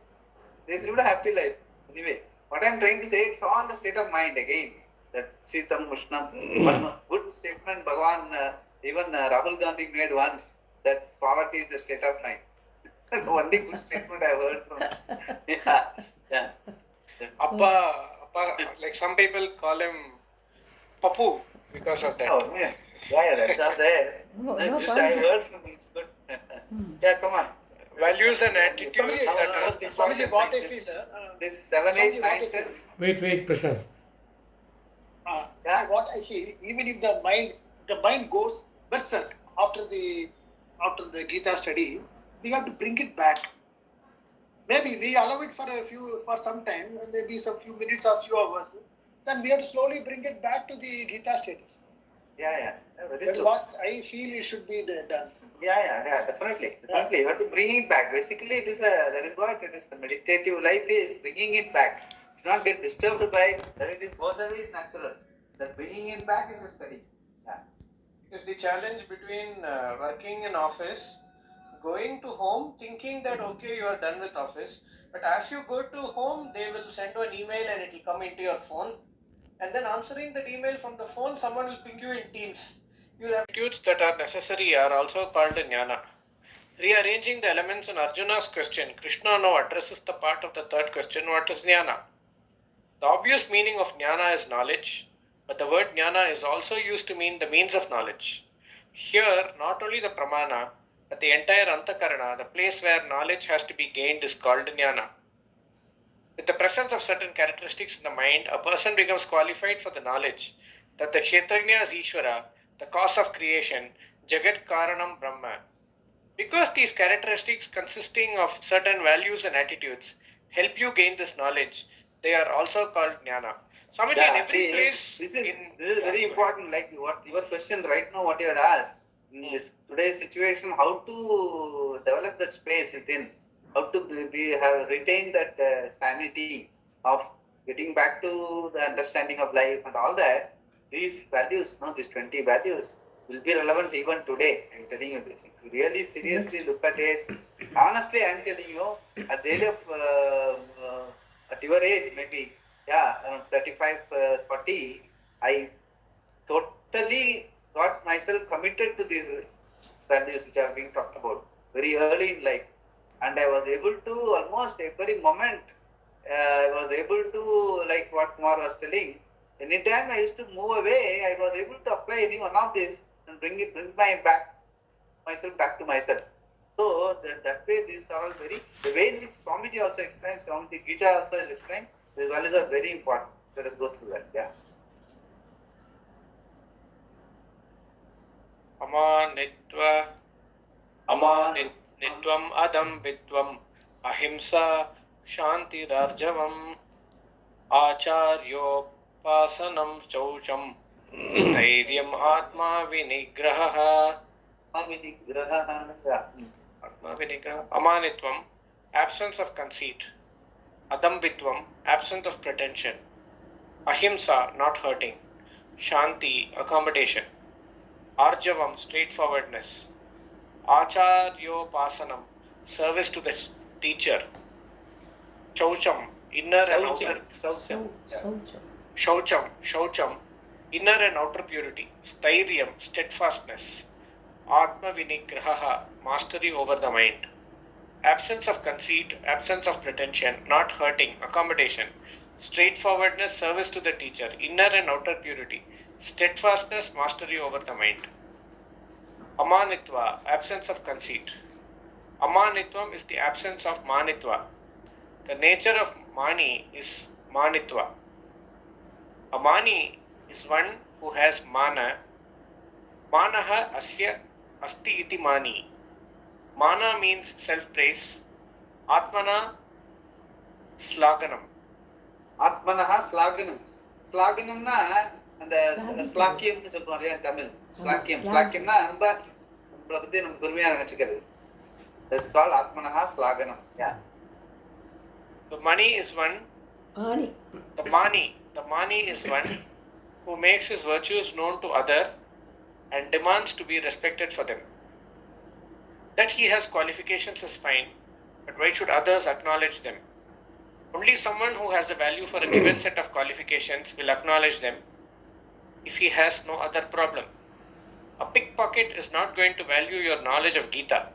They lived a happy life. Anyway, what I'm trying to say, it's all the state of mind again. That Sitam Mushnam. One good statement Bhagavan, even Rahul Gandhi made once, that poverty is a state of mind. The only good statement I've heard from. Yeah. Appa, like some people call him Papu because of that. Oh, yeah. That's not there. No, Just I heard from him. It's good. Yeah, come on. Values and attitudes Swamiji, what I feel, This 7, 8, 9, 10. Wait, Prashant. what I feel, even if the mind goes berserk after the Gita study, we have to bring it back. Maybe we allow it for some time, maybe some few minutes or few hours. Then we have to slowly bring it back to the Gita status. Yeah. That's what I feel it should be done. Yeah, definitely. You have to bring it back. Basically, that is what it is. The meditative life is bringing it back. Do not get disturbed by that. It goes away is natural. The bringing it back is the study. Yeah. is the challenge between working in office, going to home, thinking that okay, you are done with office, but as you go to home, they will send you an email and it will come into your phone, and then answering that email from the phone, someone will ping you in Teams. Your attitudes that are necessary are also called jnana. Rearranging the elements in Arjuna's question, Krishna now addresses the part of the third question, what is jnana? The obvious meaning of jnana is knowledge, but the word jnana is also used to mean the means of knowledge. Here, not only the pramana, but the entire antakarana, the place where knowledge has to be gained, is called jnana. With the presence of certain characteristics in the mind, a person becomes qualified for the knowledge that the Kshetrajna is Ishvara, the cause of creation, Jagat Karanam Brahma. Because these characteristics consisting of certain values and attitudes help you gain this knowledge, they are also called jnana. Swamiji, in every place... This is very important, like what your question right now, what you had asked, in this today's situation, how to develop that space within, how to have retained that sanity of getting back to the understanding of life and all that. These values, these 20 values will be relevant even today. I'm telling you this. If you really seriously look at it, honestly, I'm telling you, at the age of, at your age, maybe, around 35, 40, I totally got myself committed to these values which are being talked about very early in life. And I was able to, almost every moment, I was able to, like what Kumar was telling, anytime I used to move away, I was able to apply any one of these and bring myself back to myself. So that way, these are all the way in which Swamiji also explains, Swamiji Gita also explains, these values are very important. Let us go through that. Yeah. Nitvam adambitvam ahimsa shantirarjavam acharyopasanam chaucham stairyam atma vinigraha. Amanitvam, absence of conceit. Adambitvam, absence of pretension. Ahimsa, not hurting. Shanti, accommodation. Arjavam, straightforwardness. Acharyopasanam, service to the teacher. Chaucham, inner and outer. Shaucham, inner and outer purity. Stairyam, steadfastness. Atma vinigraha, mastery over the mind. Absence of conceit, absence of pretension, not hurting, accommodation. Straightforwardness, service to the teacher. Inner and outer purity. Steadfastness, mastery over the mind. Amanitva, absence of conceit. Amanitvam is the absence of manitva. The nature of mani is manitva. A mani is one who has mana. Manaha asya asti iti mani. Mana means self-praise. Atmana slaganam. Atmanaha slaganam. Slaganam na, and slakyam is a Tamil. Slakyam na, that's called Atmanaha slaganam. Yeah. The mani is one. The mani is one who makes his virtues known to other and demands to be respected for them. That he has qualifications is fine, but why should others acknowledge them? Only someone who has a value for a given set of qualifications will acknowledge them if he has no other problem. A pickpocket is not going to value your knowledge of Gita.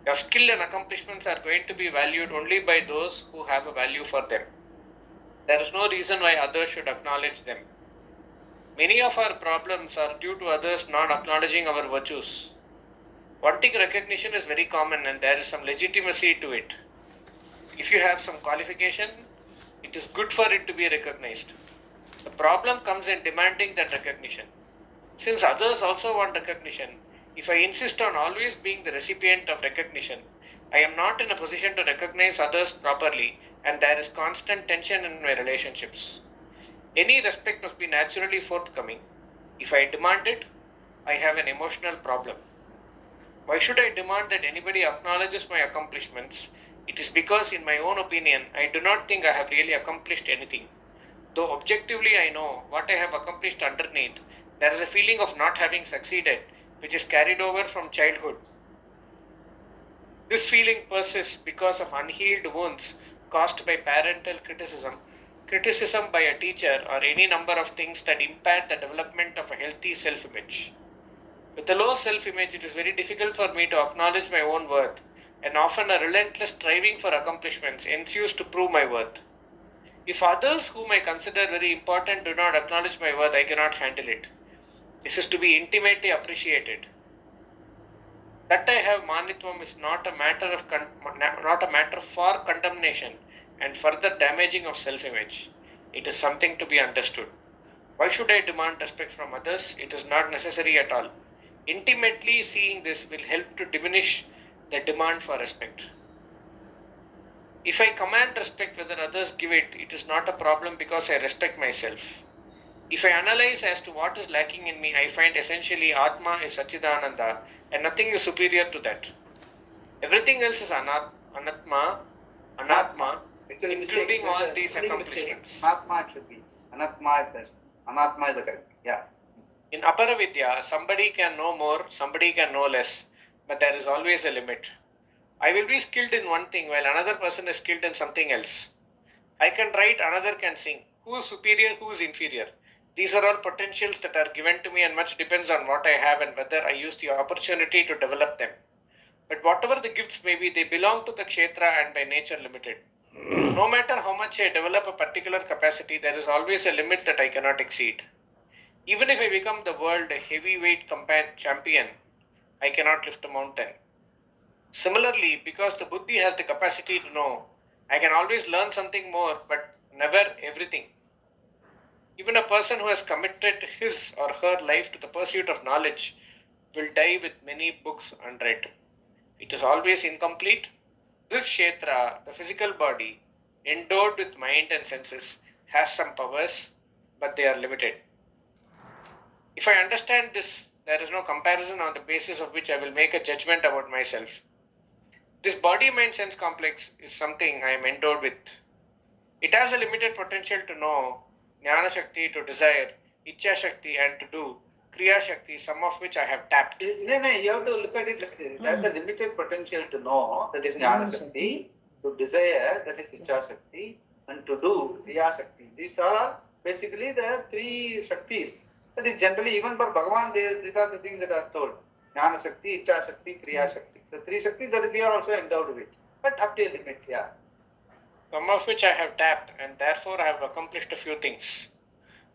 Your skill and accomplishments are going to be valued only by those who have a value for them. There is no reason why others should acknowledge them. Many of our problems are due to others not acknowledging our virtues. Wanting recognition is very common and there is some legitimacy to it. If you have some qualification, it is good for it to be recognized. The problem comes in demanding that recognition. Since others also want recognition, if I insist on always being the recipient of recognition, I am not in a position to recognize others properly and there is constant tension in my relationships. Any respect must be naturally forthcoming. If I demand it, I have an emotional problem. Why should I demand that anybody acknowledges my accomplishments? It is because, in my own opinion, I do not think I have really accomplished anything. Though objectively I know what I have accomplished underneath, There is a feeling of not having succeeded, which is carried over from childhood. This feeling persists because of unhealed wounds caused by parental criticism, criticism by a teacher, or any number of things that impair the development of a healthy self-image. With a low self-image, it is very difficult for me to acknowledge my own worth, and often a relentless striving for accomplishments ensues to prove my worth. If others whom I consider very important do not acknowledge my worth, I cannot handle it. This is to be intimately appreciated. That I have manitvam is not a matter for condemnation and further damaging of self-image. It is something to be understood. Why should I demand respect from others? It is not necessary at all. Intimately seeing this will help to diminish the demand for respect. If I command respect whether others give it, it is not a problem because I respect myself. If I analyze as to what is lacking in me, I find essentially Atma is Sachidananda and nothing is superior to that. Everything else is Anatma, Actually, including mistake. all these Spelling accomplishments. mistake. Anatma it should be. Anatma is the correct. Yeah. In Aparavidya, somebody can know more, somebody can know less, but there is always a limit. I will be skilled in one thing while another person is skilled in something else. I can write, another can sing. Who is superior, who is inferior? These are all potentials that are given to me, and much depends on what I have and whether I use the opportunity to develop them. But whatever the gifts may be, they belong to the kshetra and by nature limited. No matter how much I develop a particular capacity, there is always a limit that I cannot exceed. Even if I become the world a heavyweight champion, I cannot lift a mountain. Similarly, because the buddhi has the capacity to know, I can always learn something more, but never everything. Even a person who has committed his or her life to the pursuit of knowledge will die with many books unread. It is always incomplete. This kshetra, the physical body, endowed with mind and senses, has some powers, but they are limited. If I understand this, there is no comparison on the basis of which I will make a judgment about myself. This body-mind-sense complex is something I am endowed with. It has a limited potential to know, Jnana Shakti to desire, Ichcha Shakti and to do, Kriya Shakti, some of which I have tapped. No, you have to look at it like this. There's a limited potential to know, that is Jnana Shakti, to desire, that is Ichcha Shakti, and to do, Kriya Shakti. These are basically the three Shaktis. That is generally, even for Bhagavan, these are the things that are told. Jnana Shakti, Ichcha Shakti, Kriya Shakti. So three Shaktis that we are also endowed with. But up to a limit, yeah. Some of which I have tapped, and therefore I have accomplished a few things.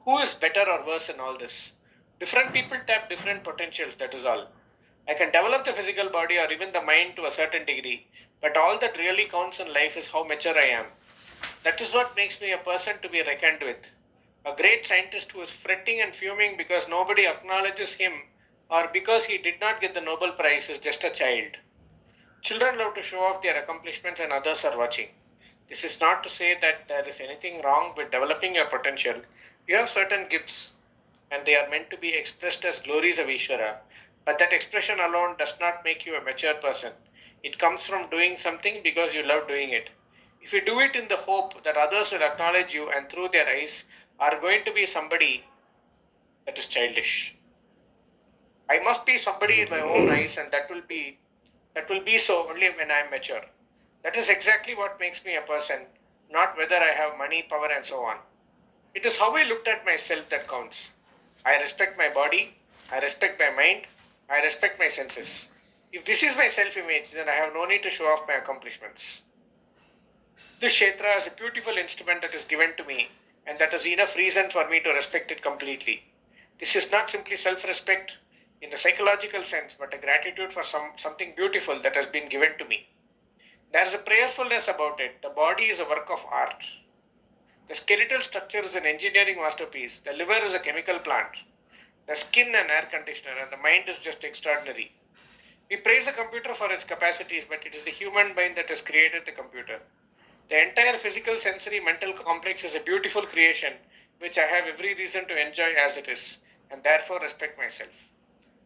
Who is better or worse in all this? Different people tap different potentials, that is all. I can develop the physical body or even the mind to a certain degree, but all that really counts in life is how mature I am. That is what makes me a person to be reckoned with. A great scientist who is fretting and fuming because nobody acknowledges him or because he did not get the Nobel Prize is just a child. Children love to show off their accomplishments and others are watching. This is not to say that there is anything wrong with developing your potential. You have certain gifts and they are meant to be expressed as glories of Ishvara. But that expression alone does not make you a mature person. It comes from doing something because you love doing it. If you do it in the hope that others will acknowledge you and through their eyes are going to be somebody, that is childish. I must be somebody in my own eyes, and that will be so only when I am mature. That is exactly what makes me a person, not whether I have money, power, and so on. It is how I looked at myself that counts. I respect my body, I respect my mind, I respect my senses. If this is my self-image, then I have no need to show off my accomplishments. This kshetra is a beautiful instrument that is given to me, and that is enough reason for me to respect it completely. This is not simply self-respect in the psychological sense, but a gratitude for something beautiful that has been given to me. There is a prayerfulness about it. The body is a work of art. The skeletal structure is an engineering masterpiece. The liver is a chemical plant. The skin an air conditioner, and the mind is just extraordinary. We praise the computer for its capacities, but it is the human mind that has created the computer. The entire physical, sensory, mental complex is a beautiful creation, which I have every reason to enjoy as it is, and therefore respect myself.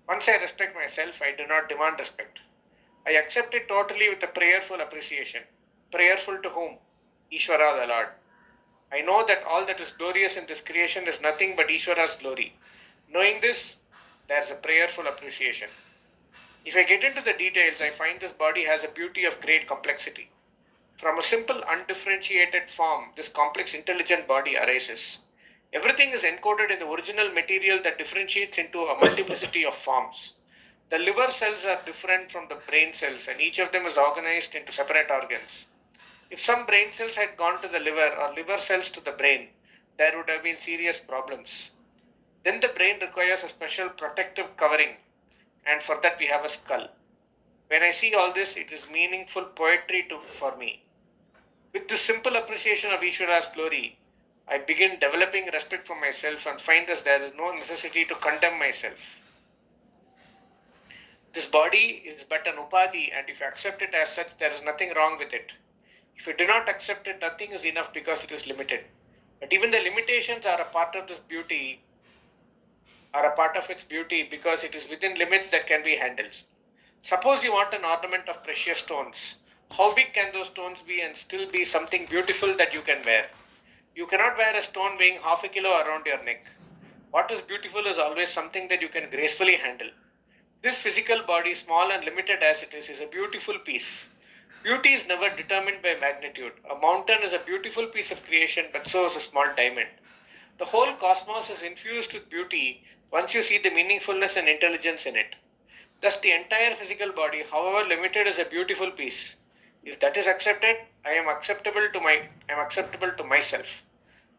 Once I respect myself, I do not demand respect. I accept it totally with a prayerful appreciation. Prayerful to whom? Ishvara the Lord. I know that all that is glorious in this creation is nothing but Ishvara's glory. Knowing this, there's a prayerful appreciation. If I get into the details, I find this body has a beauty of great complexity. From a simple undifferentiated form, this complex intelligent body arises. Everything is encoded in the original material that differentiates into a multiplicity of forms. The liver cells are different from the brain cells, and each of them is organized into separate organs. If some brain cells had gone to the liver or liver cells to the brain, there would have been serious problems. Then the brain requires a special protective covering, and for that we have a skull. When I see all this, it is meaningful poetry for me. With this simple appreciation of Ishvara's glory, I begin developing respect for myself and find that there is no necessity to condemn myself. This body is but an upadhi, and if you accept it as such, there is nothing wrong with it. If you do not accept it, nothing is enough because it is limited. But even the limitations are a part of this beauty, are a part of its beauty because it is within limits that can be handled. Suppose you want an ornament of precious stones. How big can those stones be and still be something beautiful that you can wear? You cannot wear a stone weighing half a kilo around your neck. What is beautiful is always something that you can gracefully handle. This physical body, small and limited as it is a beautiful piece. Beauty is never determined by magnitude. A mountain is a beautiful piece of creation, but so is a small diamond. The whole cosmos is infused with beauty once you see the meaningfulness and intelligence in it. Thus, the entire physical body, however limited, is a beautiful piece. If that is accepted, I am acceptable to myself.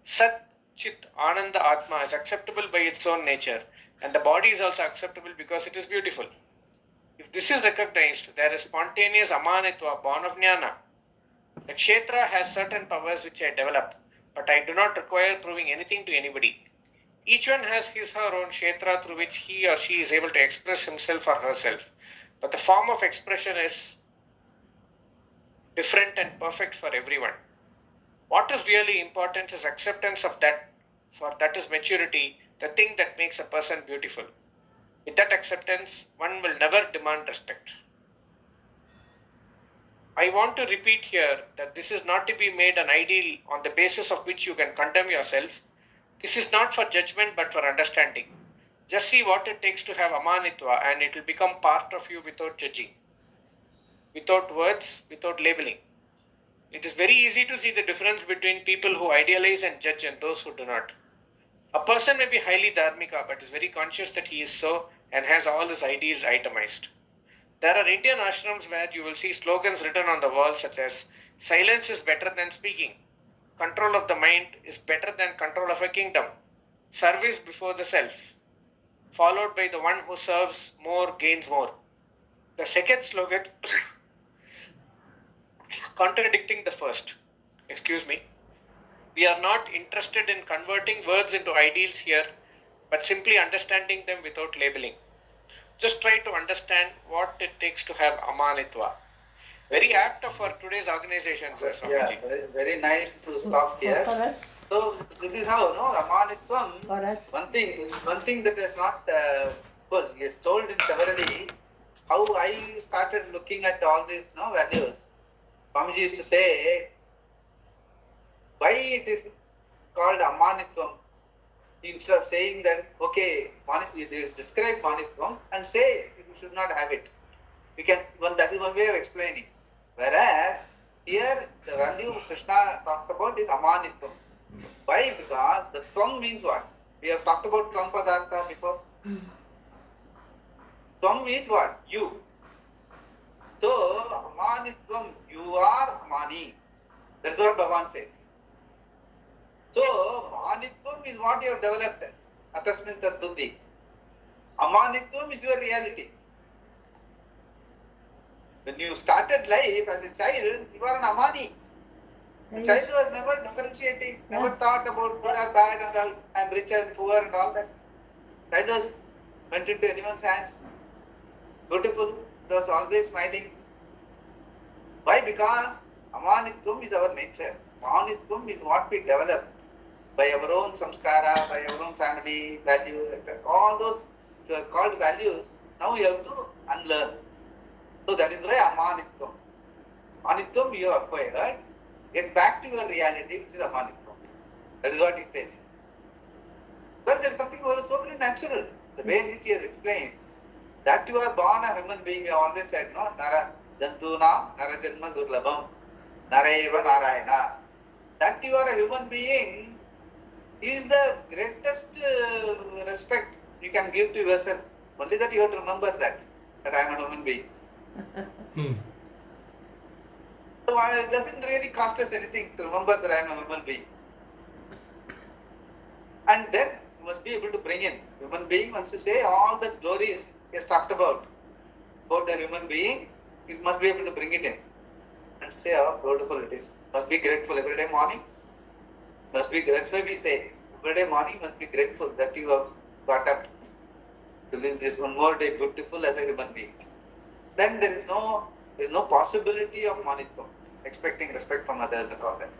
Sat Chit Ananda Atma is acceptable by its own nature, and the body is also acceptable because it is beautiful. If this is recognized, there is spontaneous amanitva, born of jnana. The kshetra has certain powers which I develop, but I do not require proving anything to anybody. Each one has his or her own kshetra through which he or she is able to express himself or herself. But the form of expression is different and perfect for everyone. What is really important is acceptance of that, for that is maturity, the thing that makes a person beautiful. With that acceptance, one will never demand respect. I want to repeat here that this is not to be made an ideal on the basis of which you can condemn yourself. This is not for judgment but for understanding. Just see what it takes to have amanitva and it will become part of you without judging, without words, without labeling. It is very easy to see the difference between people who idealize and judge and those who do not. A person may be highly dharmika but is very conscious that he is so and has all his ideals itemized. There are Indian ashrams where you will see slogans written on the wall such as silence is better than speaking, control of the mind is better than control of a kingdom, service before the self, followed by the one who serves more gains more. The second slogan contradicting the first. We are not interested in converting words into ideals here, but simply understanding them without labeling. Just try to understand what it takes to have amanitva. Very apt for today's organization, sir. Yeah, very nice to stop here. For us. So this is how, amanitvam. For us. One thing that is not, of course, he has told in severally how I started looking at all these values. Swamiji used to say, why it is called amanitvam? Instead of saying that, okay, describe manitvam and say you should not have it. That is one way of explaining. Whereas here the value Krishna talks about is amanitvam. Why? Because the tvam means what? We have talked about tvam padartha before. Tvam means what? You. So amanitvam, you are amani. That's what Bhagavan says. So, manitvam is what you have developed. Atasmin tat buddhi. Amanitvam is your reality. When you started life as a child, you were an amani. The child was never differentiating, never thought about good or bad and all. I am rich and poor and all that. Child was went into anyone's hands. Beautiful. It was always smiling. Why? Because amanitvam is our nature. Manitvam is what we develop by our own samskara, by our own family values, etc. All those which are called values, now you have to unlearn. So that is why amanitvam. Manitvam you have acquired, get back to your reality, which is amanitvam. That is what he says. Because there is something so very natural. natural. The way in which he has explained that you are born a human being, we always said, no, Nara Jantuna, Nara Janma Durlabham, Nara Eva Narayana. That you are a human being is the greatest respect you can give to yourself. Only that you have to remember that I am a human being. So it doesn't really cost us anything to remember that I am a human being. And then you must be able to bring in human being. Once you say all the glories he has talked about the human being, you must be able to bring it in and say how beautiful it is. Must be grateful every day morning. Must be, that's why we say every day morning must be grateful that you have got up to live this one more day beautiful as a human being. Then there is no possibility of manitvam, expecting respect from others and all that.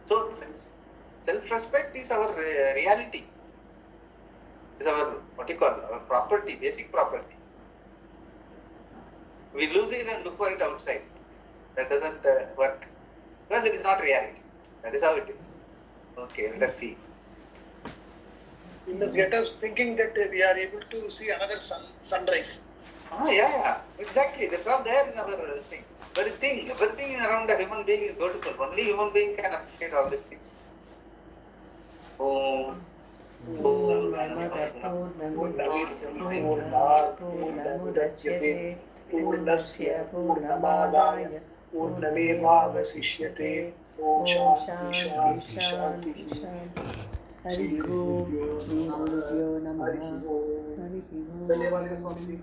So self-respect is our reality. Is our our property, basic property. We lose it and look for it outside. That doesn't work because it is not reality. That is how it is. Okay, let us see. We must get us thinking that we are able to see another sunrise. Yeah, exactly. That's all there in our thing. Everything around a human being is beautiful. Only human being can appreciate all these things. Om. Purnasya Purnamadaya Purnamevavasishyate. Om Shanti Shanti Shanti. Hari Om Shri Gurubhyo Namaha. Hari Om. धन्यवाद स्वामी जी.